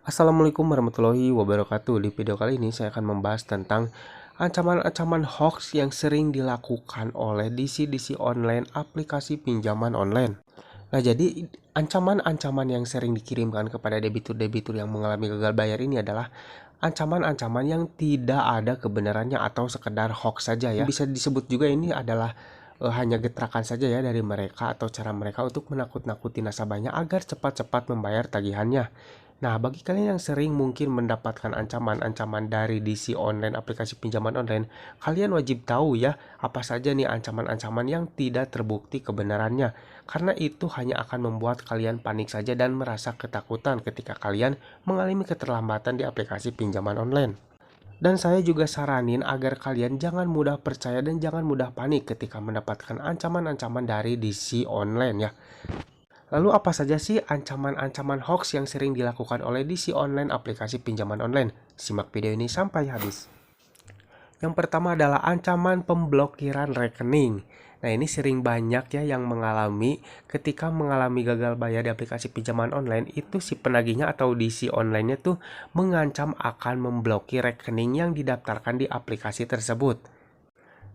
Assalamualaikum warahmatullahi wabarakatuh. Di video kali ini saya akan membahas tentang ancaman-ancaman hoax yang sering dilakukan oleh DC-DC online aplikasi pinjaman online. Nah, jadi ancaman-ancaman yang sering dikirimkan kepada debitur-debitur yang mengalami gagal bayar ini adalah ancaman-ancaman yang tidak ada kebenarannya atau sekedar hoax saja ya. Bisa disebut juga ini adalah hanya getrakan saja ya dari mereka atau cara mereka untuk menakut-nakuti nasabahnya agar cepat-cepat membayar tagihannya. Nah, bagi kalian yang sering mungkin mendapatkan ancaman-ancaman dari DC online, aplikasi pinjaman online, kalian wajib tahu ya, apa saja nih ancaman-ancaman yang tidak terbukti kebenarannya. Karena itu hanya akan membuat kalian panik saja dan merasa ketakutan ketika kalian mengalami keterlambatan di aplikasi pinjaman online. Dan saya juga saranin agar kalian jangan mudah percaya dan jangan mudah panik ketika mendapatkan ancaman-ancaman dari DC online ya. Lalu apa saja sih ancaman-ancaman hoax yang sering dilakukan oleh DC online aplikasi pinjaman online? Simak video ini sampai habis. Yang pertama adalah ancaman pemblokiran rekening. Nah, ini sering banyak ya yang mengalami ketika mengalami gagal bayar di aplikasi pinjaman online itu si penagihnya atau DC online-nya tuh mengancam akan memblokir rekening yang didaftarkan di aplikasi tersebut.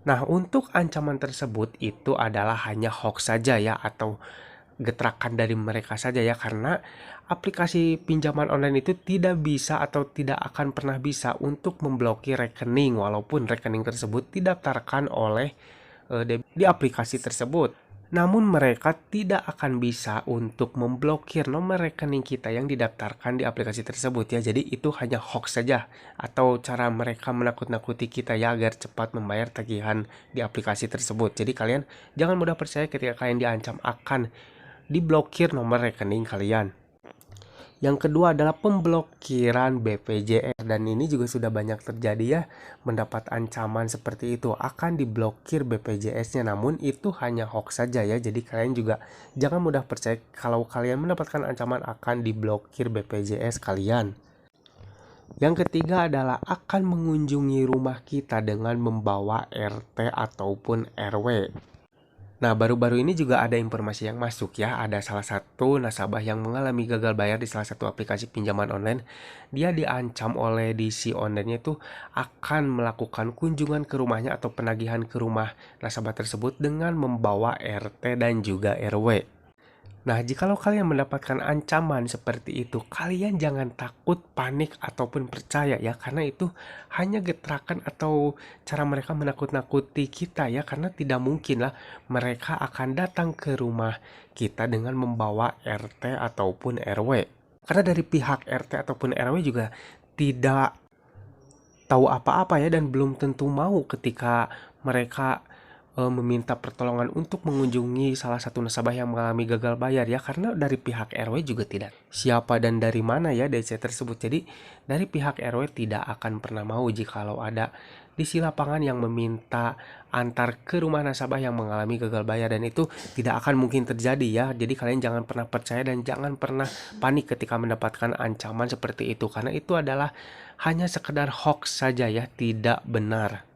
Nah, untuk ancaman tersebut itu adalah hanya hoax saja ya atau getrakan dari mereka saja ya, karena aplikasi pinjaman online itu tidak bisa atau tidak akan pernah bisa untuk memblokir rekening walaupun rekening tersebut didaftarkan oleh di aplikasi tersebut. Namun mereka tidak akan bisa untuk memblokir nomor rekening kita yang didaftarkan di aplikasi tersebut ya. Jadi itu hanya hoax saja atau cara mereka menakut-nakuti kita ya agar cepat membayar tagihan di aplikasi tersebut. Jadi kalian jangan mudah percaya ketika kalian diancam akan diblokir nomor rekening kalian. Yang kedua adalah pemblokiran BPJS, dan ini juga sudah banyak terjadi ya, mendapat ancaman seperti itu akan diblokir BPJS-nya, namun itu hanya hoax saja ya. Jadi kalian juga jangan mudah percaya kalau kalian mendapatkan ancaman akan diblokir BPJS kalian. Yang ketiga adalah akan mengunjungi rumah kita dengan membawa RT ataupun RW. Nah, baru-baru ini juga ada informasi yang masuk ya. Ada salah satu nasabah yang mengalami gagal bayar di salah satu aplikasi pinjaman online. Dia diancam oleh DC online-nya itu akan melakukan kunjungan ke rumahnya atau penagihan ke rumah nasabah tersebut dengan membawa RT dan juga RW. Nah, jikalau kalian mendapatkan ancaman seperti itu, kalian jangan takut, panik, ataupun percaya ya, karena itu hanya getrakan atau cara mereka menakut-nakuti kita ya, karena tidak mungkin lah mereka akan datang ke rumah kita dengan membawa RT ataupun RW. Karena dari pihak RT ataupun RW juga tidak tahu apa-apa ya dan belum tentu mau ketika mereka meminta pertolongan untuk mengunjungi salah satu nasabah yang mengalami gagal bayar ya, karena dari pihak RW juga tidak siapa dan dari mana ya DC tersebut. Jadi dari pihak RW tidak akan pernah mau jikalau ada DC lapangan yang meminta antar ke rumah nasabah yang mengalami gagal bayar, dan itu tidak akan mungkin terjadi ya. Jadi kalian jangan pernah percaya dan jangan pernah panik ketika mendapatkan ancaman seperti itu, karena itu adalah hanya sekedar hoax saja ya, tidak benar.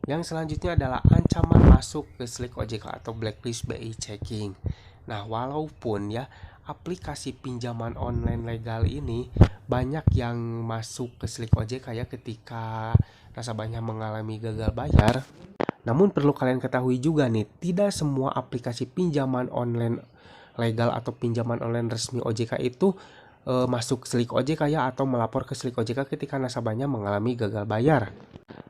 Yang selanjutnya adalah ancaman masuk ke Slick OJK atau blacklist BI checking. Nah, walaupun ya aplikasi pinjaman online legal ini banyak yang masuk ke Slick OJK ya ketika nasabahnya mengalami gagal bayar. Namun perlu kalian ketahui juga nih, tidak semua aplikasi pinjaman online legal atau pinjaman online resmi OJK itu masuk Slick OJK ya atau melapor ke Slick OJK ketika nasabahnya mengalami gagal bayar.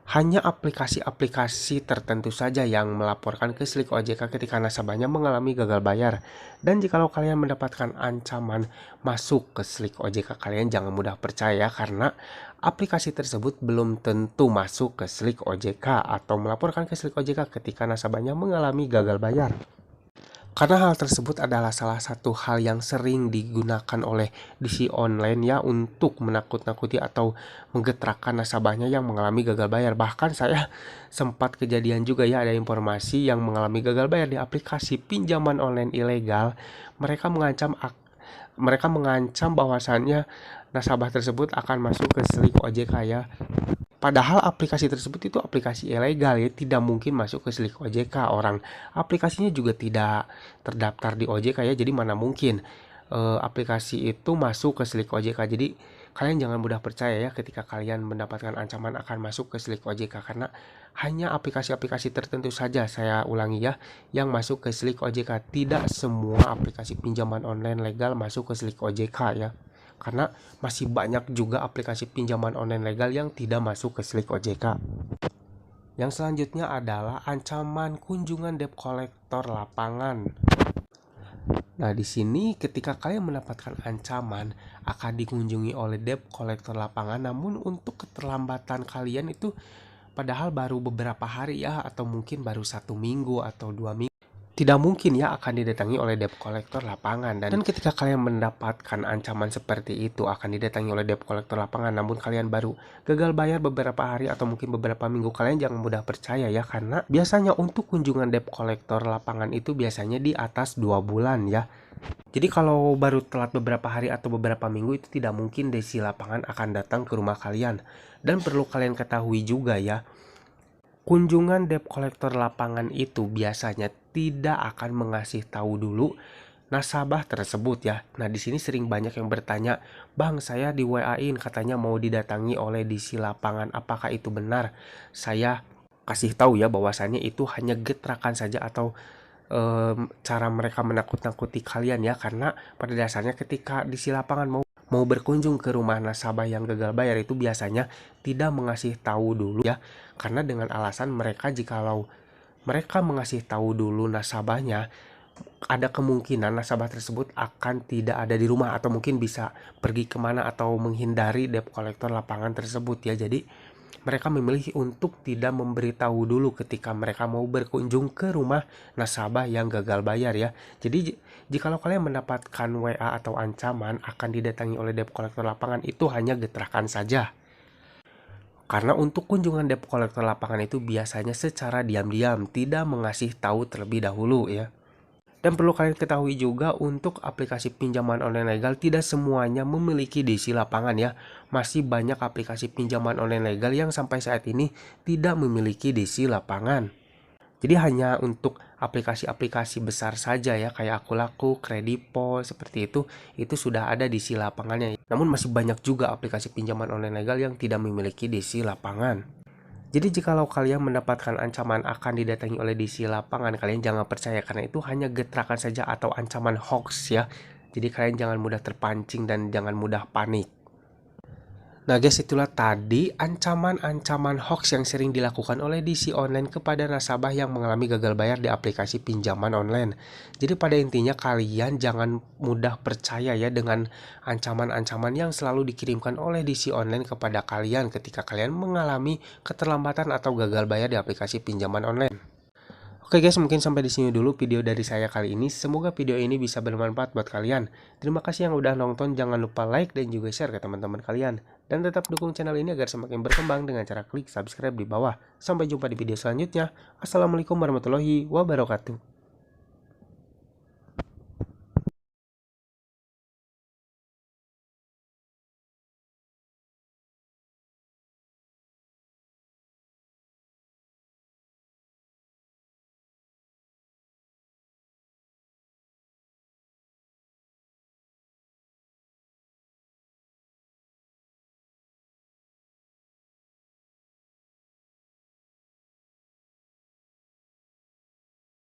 Hanya aplikasi-aplikasi tertentu saja yang melaporkan ke Slick OJK ketika nasabahnya mengalami gagal bayar. Dan jikalau kalian mendapatkan ancaman masuk ke Slick OJK, kalian jangan mudah percaya karena aplikasi tersebut belum tentu masuk ke Slick OJK atau melaporkan ke Slick OJK ketika nasabahnya mengalami gagal bayar. Karena hal tersebut adalah salah satu hal yang sering digunakan oleh DC online ya untuk menakut-nakuti atau menggetarkan nasabahnya yang mengalami gagal bayar. Bahkan saya sempat kejadian juga ya, ada informasi yang mengalami gagal bayar di aplikasi pinjaman online ilegal. Mereka mengancam bahwasannya nasabah tersebut akan masuk ke Slick OJK ya. Padahal aplikasi tersebut itu aplikasi ilegal ya, tidak mungkin masuk ke Slick OJK. Orang aplikasinya juga tidak terdaftar di OJK ya, jadi mana mungkin aplikasi itu masuk ke Slick OJK. Jadi kalian jangan mudah percaya ya ketika kalian mendapatkan ancaman akan masuk ke Slick OJK, karena hanya aplikasi-aplikasi tertentu saja, saya ulangi ya, yang masuk ke Slick OJK. Tidak semua aplikasi pinjaman online legal masuk ke Slick OJK ya. Karena masih banyak juga aplikasi pinjaman online legal yang tidak masuk ke Slick OJK. Yang selanjutnya adalah ancaman kunjungan debt collector lapangan. Nah, di sini ketika kalian mendapatkan ancaman akan dikunjungi oleh debt collector lapangan, namun untuk keterlambatan kalian itu padahal baru beberapa hari ya, atau mungkin baru 1 minggu atau 2 minggu, tidak mungkin ya akan didatangi oleh debt collector lapangan. Dan ketika kalian mendapatkan ancaman seperti itu akan didatangi oleh debt collector lapangan, namun kalian baru gagal bayar beberapa hari atau mungkin beberapa minggu, kalian jangan mudah percaya ya, karena biasanya untuk kunjungan debt collector lapangan itu biasanya di atas 2 bulan ya. Jadi kalau baru telat beberapa hari atau beberapa minggu itu tidak mungkin desi lapangan akan datang ke rumah kalian. Dan perlu kalian ketahui juga ya, kunjungan debt collector lapangan itu biasanya tidak akan mengasih tahu dulu nasabah tersebut ya. Nah, di sini sering banyak yang bertanya, "Bang, saya di WA-in katanya mau didatangi oleh DC lapangan. Apakah itu benar?" Saya kasih tahu ya bahwasannya itu hanya getrakan saja atau cara mereka menakut-nakuti kalian ya, karena pada dasarnya ketika DC lapangan mau berkunjung ke rumah nasabah yang gagal bayar itu biasanya tidak mengasih tahu dulu ya, karena dengan alasan mereka jikalau mereka mengasih tahu dulu nasabahnya, ada kemungkinan nasabah tersebut akan tidak ada di rumah atau mungkin bisa pergi kemana atau menghindari debt collector lapangan tersebut ya. Jadi mereka memilih untuk tidak memberitahu dulu ketika mereka mau berkunjung ke rumah nasabah yang gagal bayar ya. Jadi jikalau kalian mendapatkan WA atau ancaman akan didatangi oleh debt collector lapangan, itu hanya getrakan saja. Karena untuk kunjungan debt collector lapangan itu biasanya secara diam-diam, tidak mengasih tahu terlebih dahulu ya. Dan perlu kalian ketahui juga, untuk aplikasi pinjaman online legal tidak semuanya memiliki DC lapangan ya. Masih banyak aplikasi pinjaman online legal yang sampai saat ini tidak memiliki DC lapangan. Jadi hanya untuk aplikasi-aplikasi besar saja ya, kayak Akulaku, Kredipo, seperti itu sudah ada DC lapangannya. Namun masih banyak juga aplikasi pinjaman online legal yang tidak memiliki DC lapangan. Jadi jikalau kalian mendapatkan ancaman akan didatangi oleh DC lapangan, kalian jangan percaya karena itu hanya getrakan saja atau ancaman hoax ya. Jadi kalian jangan mudah terpancing dan jangan mudah panik. Nah guys, itulah tadi ancaman-ancaman hoax yang sering dilakukan oleh DC online kepada nasabah yang mengalami gagal bayar di aplikasi pinjaman online. Jadi pada intinya kalian jangan mudah percaya ya dengan ancaman-ancaman yang selalu dikirimkan oleh DC online kepada kalian ketika kalian mengalami keterlambatan atau gagal bayar di aplikasi pinjaman online. Oke guys, mungkin sampai di sini dulu video dari saya kali ini. Semoga video ini bisa bermanfaat buat kalian. Terima kasih yang udah nonton. Jangan lupa like dan juga share ke teman-teman kalian. Dan tetap dukung channel ini agar semakin berkembang dengan cara klik subscribe di bawah. Sampai jumpa di video selanjutnya. Assalamualaikum warahmatullahi wabarakatuh.